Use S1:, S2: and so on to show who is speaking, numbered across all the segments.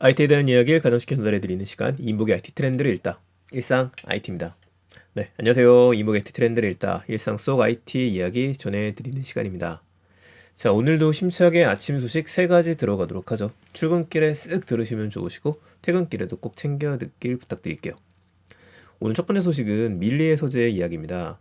S1: IT에 대한 이야기를 가정시켜 전달해드리는 시간, 이인복의 IT 트렌드를 읽다. 일상 IT입니다. 네, 안녕하세요. 이인복의 IT 트렌드를 읽다. 일상 속 IT 이야기 전해드리는 시간입니다. 자, 오늘도 심차게 아침 소식 3가지 들어가도록 하죠. 출근길에 쓱 들으시면 좋으시고, 퇴근길에도 꼭 챙겨 듣길 부탁드릴게요. 오늘 첫 번째 소식은 밀리의 서재의 이야기입니다.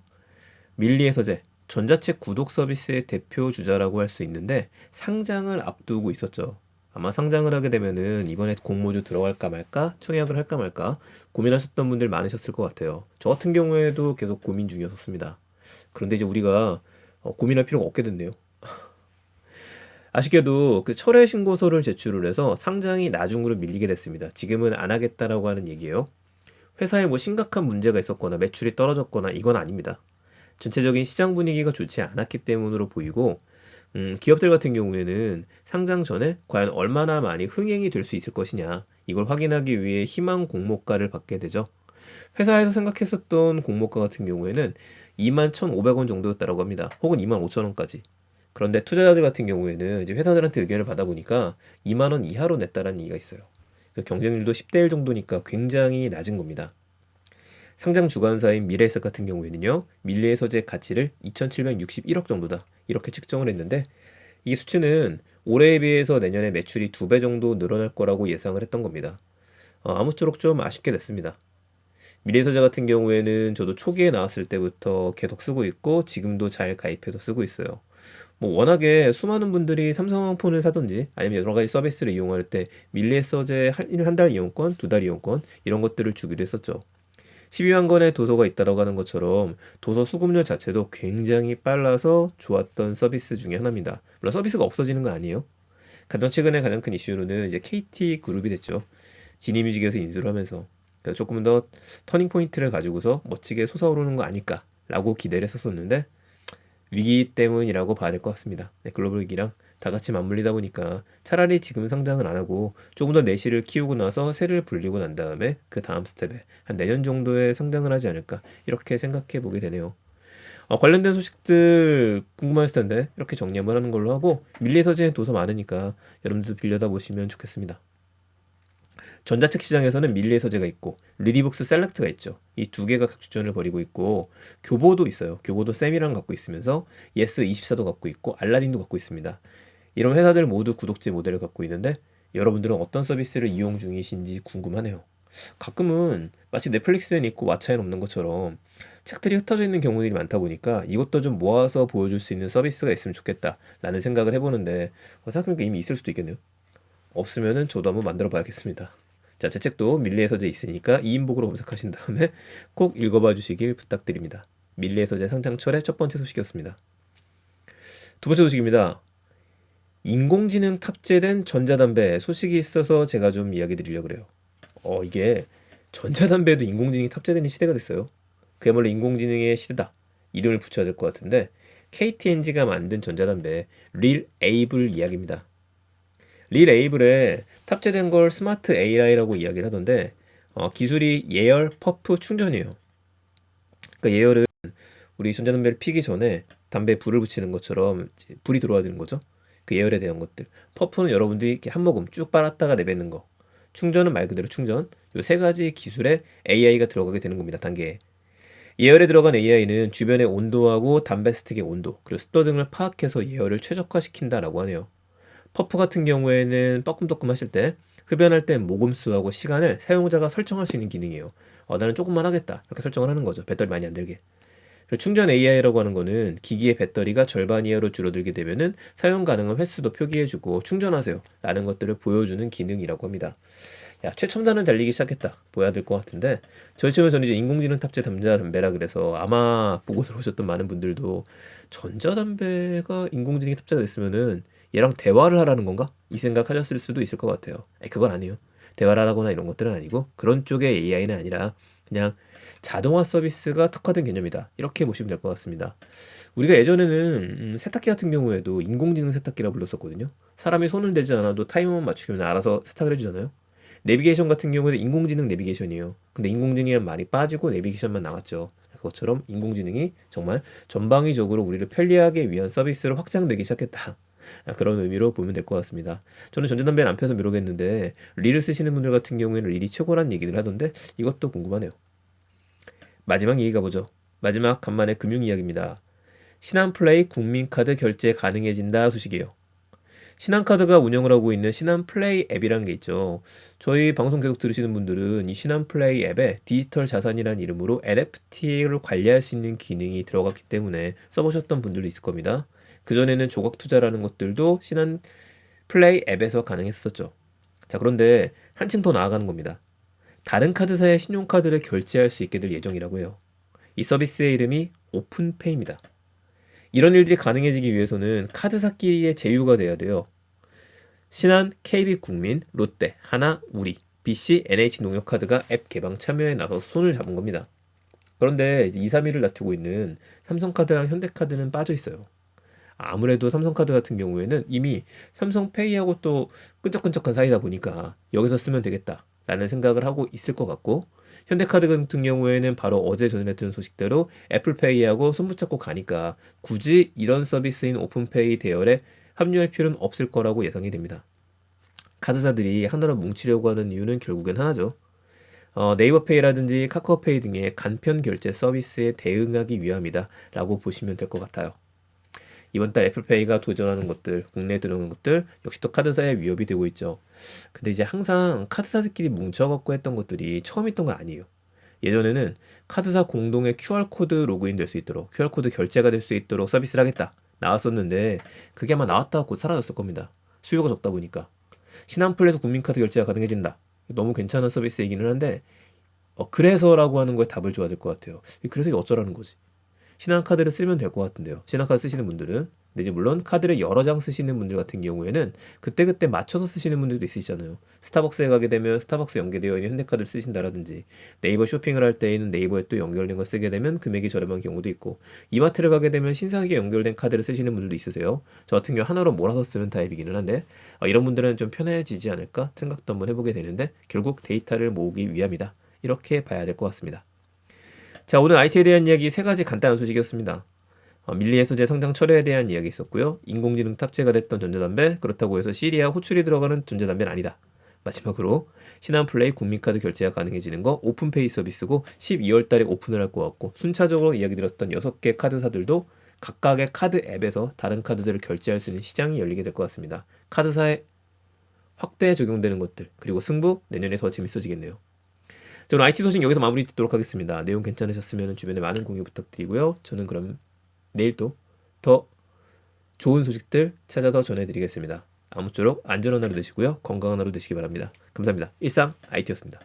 S1: 밀리의 서재, 전자책 구독 서비스의 대표 주자라고 할 수 있는데 상장을 앞두고 있었죠. 아마 상장을 하게 되면은 이번에 공모주 들어갈까 말까, 청약을 할까 말까 고민하셨던 분들 많으셨을 것 같아요. 저 같은 경우에도 계속 고민 중이었었습니다. 그런데 이제 우리가 고민할 필요가 없게 됐네요. 아쉽게도 그 철회 신고서를 제출을 해서 상장이 나중으로 밀리게 됐습니다. 지금은 안 하겠다라고 하는 얘기예요. 회사에 뭐 심각한 문제가 있었거나 매출이 떨어졌거나 이건 아닙니다. 전체적인 시장 분위기가 좋지 않았기 때문으로 보이고, 기업들 같은 경우에는 상장 전에 과연 얼마나 많이 흥행이 될 수 있을 것이냐, 이걸 확인하기 위해 희망 공모가를 받게 되죠. 회사에서 생각했었던 공모가 같은 경우에는 21,500원 정도였다고 합니다. 혹은 25,000원까지. 그런데 투자자들 같은 경우에는 이제 회사들한테 의견을 받아보니까 2만 원 이하로 냈다라는 얘기가 있어요. 그 경쟁률도 10대 1 정도니까 굉장히 낮은 겁니다. 상장 주관사인 미래에셋 같은 경우에는요, 밀리의 서재 가치를 2,761억 정도다. 이렇게 측정을 했는데, 이 수치는 올해에 비해서 내년에 매출이 2배 정도 늘어날 거라고 예상을 했던 겁니다. 아무쪼록 좀 아쉽게 됐습니다. 미래의 서재 같은 경우에는 저도 초기에 나왔을 때부터 계속 쓰고 있고, 지금도 잘 가입해서 쓰고 있어요. 뭐 워낙에 수많은 분들이 삼성폰을 사든지 아니면 여러 가지 서비스를 이용할 때 밀리의 서재 한 달 이용권, 2달 이용권 이런 것들을 주기도 했었죠. 12만 권의 도서가 있다고 하는 것처럼 도서 수급률 자체도 굉장히 빨라서 좋았던 서비스 중에 하나입니다. 물론 서비스가 없어지는 건 아니에요. 최근에 가장 큰 이슈로는 이제 KT 그룹이 됐죠. 지니뮤직에서 인수를 하면서 그래서 조금 더 터닝 포인트를 가지고서 멋지게 솟아오르는 거 아닐까라고 기대를 했었었는데 위기 때문이라고 봐야 될 것 같습니다. 네, 글로벌 위기랑 다 같이 맞물리다 보니까 차라리 지금 상장은 안 하고 조금 더 내실을 키우고 나서 세를 불리고 난 다음에 그 다음 스텝에 한 내년 정도에 상장을 하지 않을까 이렇게 생각해 보게 되네요. 관련된 소식들 궁금하실 텐데 이렇게 정리 한번 하는 걸로 하고 밀리의 서재 도서 많으니까 여러분들도 빌려다 보시면 좋겠습니다. 전자책 시장에서는 밀리의 서재가 있고 리디북스 셀렉트가 있죠. 이 두 개가 각주전을 벌이고 있고 교보도 있어요. 교보도 쌤이랑 갖고 있으면서 예스24도 갖고 있고 알라딘도 갖고 있습니다. 이런 회사들 모두 구독제 모델을 갖고 있는데 여러분들은 어떤 서비스를 이용 중이신지 궁금하네요. 가끔은 마치 넷플릭스엔 있고 왓챠엔 없는 것처럼 책들이 흩어져 있는 경우들이 많다 보니까 이것도 좀 모아서 보여줄 수 있는 서비스가 있으면 좋겠다라는 생각을 해보는데 생각해보니까 이미 있을 수도 있겠네요. 없으면은 저도 한번 만들어 봐야겠습니다. 자, 제 책도 밀리의 서재 있으니까 2인복으로 검색하신 다음에 꼭 읽어봐 주시길 부탁드립니다. 밀리의 서재 상장철의 첫 번째 소식이었습니다. 두 번째 소식입니다. 인공지능 탑재된 전자담배 소식이 있어서 제가 좀 이야기 드리려고 그래요. 이게 전자담배에도 인공지능이 탑재되는 시대가 됐어요. 그야말로 인공지능의 시대다. 이름을 붙여야 될 것 같은데 KTNG가 만든 전자담배 릴 에이블 이야기입니다. 릴 에이블에 탑재된 걸 스마트 AI라고 이야기를 하던데 기술이 예열 퍼프 충전이에요. 그러니까 예열은 우리 전자담배를 피기 전에 담배에 불을 붙이는 것처럼 이제 불이 들어와야 되는 거죠. 그 예열에 대한 것들. 퍼프는 여러분들이 이렇게 한 모금 쭉 빨았다가 내뱉는 거. 충전은 말 그대로 충전. 이 세 가지 기술에 AI가 들어가게 되는 겁니다. 단계에. 예열에 들어간 AI는 주변의 온도하고 담배 스틱의 온도, 그리고 습도 등을 파악해서 예열을 최적화시킨다라고 하네요. 퍼프 같은 경우에는 뻐끔뻐끔 하실 때 흡연할 때 모금수하고 시간을 사용자가 설정할 수 있는 기능이에요. 나는 조금만 하겠다 이렇게 설정을 하는 거죠. 배터리 많이 안 들게. 그리고 충전 AI라고 하는 거는 기기의 배터리가 절반 이하로 줄어들게 되면은 사용 가능한 횟수도 표기해주고 충전하세요 라는 것들을 보여주는 기능이라고 합니다. 야, 최첨단을 달리기 시작했다 보여야 될 것 같은데 저희처럼 이제 인공지능 탑재 전자담배라 그래서 아마 보고 들어오셨던 많은 분들도 전자담배가 인공지능이 탑재가 됐으면은 얘랑 대화를 하라는 건가? 이 생각하셨을 수도 있을 것 같아요. 그건 아니에요. 대화를 하거나 이런 것들은 아니고 그런 쪽의 AI는 아니라 그냥 자동화 서비스가 특화된 개념이다. 이렇게 보시면 될 것 같습니다. 우리가 예전에는 세탁기 같은 경우에도 인공지능 세탁기라 불렀었거든요. 사람이 손을 대지 않아도 타이머만 맞추면 알아서 세탁을 해주잖아요. 내비게이션 같은 경우에도 인공지능 내비게이션이에요. 근데 인공지능이 많이 빠지고 내비게이션만 나왔죠. 그것처럼 인공지능이 정말 전방위적으로 우리를 편리하게 위한 서비스로 확장되기 시작했다. 그런 의미로 보면 될 것 같습니다. 저는 전자담배는 안 펴서 모르겠는데 릴을 쓰시는 분들 같은 경우에는 릴이 최고라는 얘기들 하던데 이것도 궁금하네요. 마지막 얘기 가보죠. 마지막 간만에 금융 이야기입니다. 신한플레이 국민카드 결제 가능해진다 소식이에요. 신한카드가 운영을 하고 있는 신한플레이 앱이라는 게 있죠. 저희 방송 계속 들으시는 분들은 이 신한플레이 앱에 디지털 자산이라는 이름으로 NFT를 관리할 수 있는 기능이 들어갔기 때문에 써보셨던 분들도 있을 겁니다. 그전에는 조각 투자라는 것들도 신한플레이 앱에서 가능했었죠. 자, 그런데 한층 더 나아가는 겁니다. 다른 카드사의 신용카드를 결제할 수 있게 될 예정이라고 해요. 이 서비스의 이름이 오픈페이입니다. 이런 일들이 가능해지기 위해서는 카드사끼리의 제휴가 돼야 돼요. 신한, KB국민, 롯데, 하나, 우리, BC, NH농협카드가 앱 개방 참여에 나서서 손을 잡은 겁니다. 그런데 이제 2, 3위를 다투고 있는 삼성카드랑 현대카드는 빠져 있어요. 아무래도 삼성카드 같은 경우에는 이미 삼성페이하고 또 끈적끈적한 사이다 보니까 여기서 쓰면 되겠다라는 생각을 하고 있을 것 같고, 현대카드 같은 경우에는 바로 어제 전해드린 소식대로 애플페이하고 손붙잡고 가니까 굳이 이런 서비스인 오픈페이 대열에 합류할 필요는 없을 거라고 예상이 됩니다. 카드사들이 하나로 뭉치려고 하는 이유는 결국엔 하나죠. 네이버페이라든지 카카오페이 등의 간편 결제 서비스에 대응하기 위함이다 라고 보시면 될 것 같아요. 이번 달 애플페이가 도전하는 것들, 국내에 들어오는 것들 역시 또 카드사의 위협이 되고 있죠. 근데 이제 항상 카드사들끼리 뭉쳐갖고 했던 것들이 처음 있던 건 아니에요. 예전에는 카드사 공동의 QR코드 로그인 될 수 있도록, QR코드 결제가 될 수 있도록 서비스를 하겠다 나왔었는데 그게 아마 나왔다가 곧 사라졌을 겁니다. 수요가 적다 보니까. 신한플에서 국민카드 결제가 가능해진다. 너무 괜찮은 서비스이기는 한데 그래서라고 하는 거에 답을 줘야 될 것 같아요. 그래서 이게 어쩌라는 거지? 신한카드를 쓰면 될 것 같은데요. 신한카드 쓰시는 분들은. 근데 이제 물론 카드를 여러 장 쓰시는 분들 같은 경우에는 그때그때 맞춰서 쓰시는 분들도 있으시잖아요. 스타벅스에 가게 되면 스타벅스 연계되어 있는 현대카드를 쓰신다라든지, 네이버 쇼핑을 할 때에는 네이버에 또 연결된 걸 쓰게 되면 금액이 저렴한 경우도 있고, 이마트를 가게 되면 신상하게 연결된 카드를 쓰시는 분들도 있으세요. 저 같은 경우 하나로 몰아서 쓰는 타입이기는 한데 이런 분들은 좀 편해지지 않을까 생각도 한번 해보게 되는데 결국 데이터를 모으기 위함이다. 이렇게 봐야 될 것 같습니다. 자, 오늘 IT에 대한 이야기 세 가지 간단한 소식이었습니다. 밀리의 소재 성장 철회에 대한 이야기 있었고요. 인공지능 탑재가 됐던 전자담배, 그렇다고 해서 시리아 호출이 들어가는 전자담배는 아니다. 마지막으로 신한플레이 국민카드 결제가 가능해지는 거 오픈페이 서비스고 12월 달에 오픈을 할 것 같고, 순차적으로 이야기 드렸던 6개 카드사들도 각각의 카드 앱에서 다른 카드들을 결제할 수 있는 시장이 열리게 될 것 같습니다. 카드사에 확대 적용되는 것들, 그리고 승부 내년에 더 재밌어지겠네요. 저는 IT 소식 여기서 마무리 짓도록 하겠습니다. 내용 괜찮으셨으면 주변에 많은 공유 부탁드리고요. 저는 그럼 내일 또 더 좋은 소식들 찾아서 전해드리겠습니다. 아무쪼록 안전한 하루 되시고요. 건강한 하루 되시기 바랍니다. 감사합니다. 일상 IT였습니다.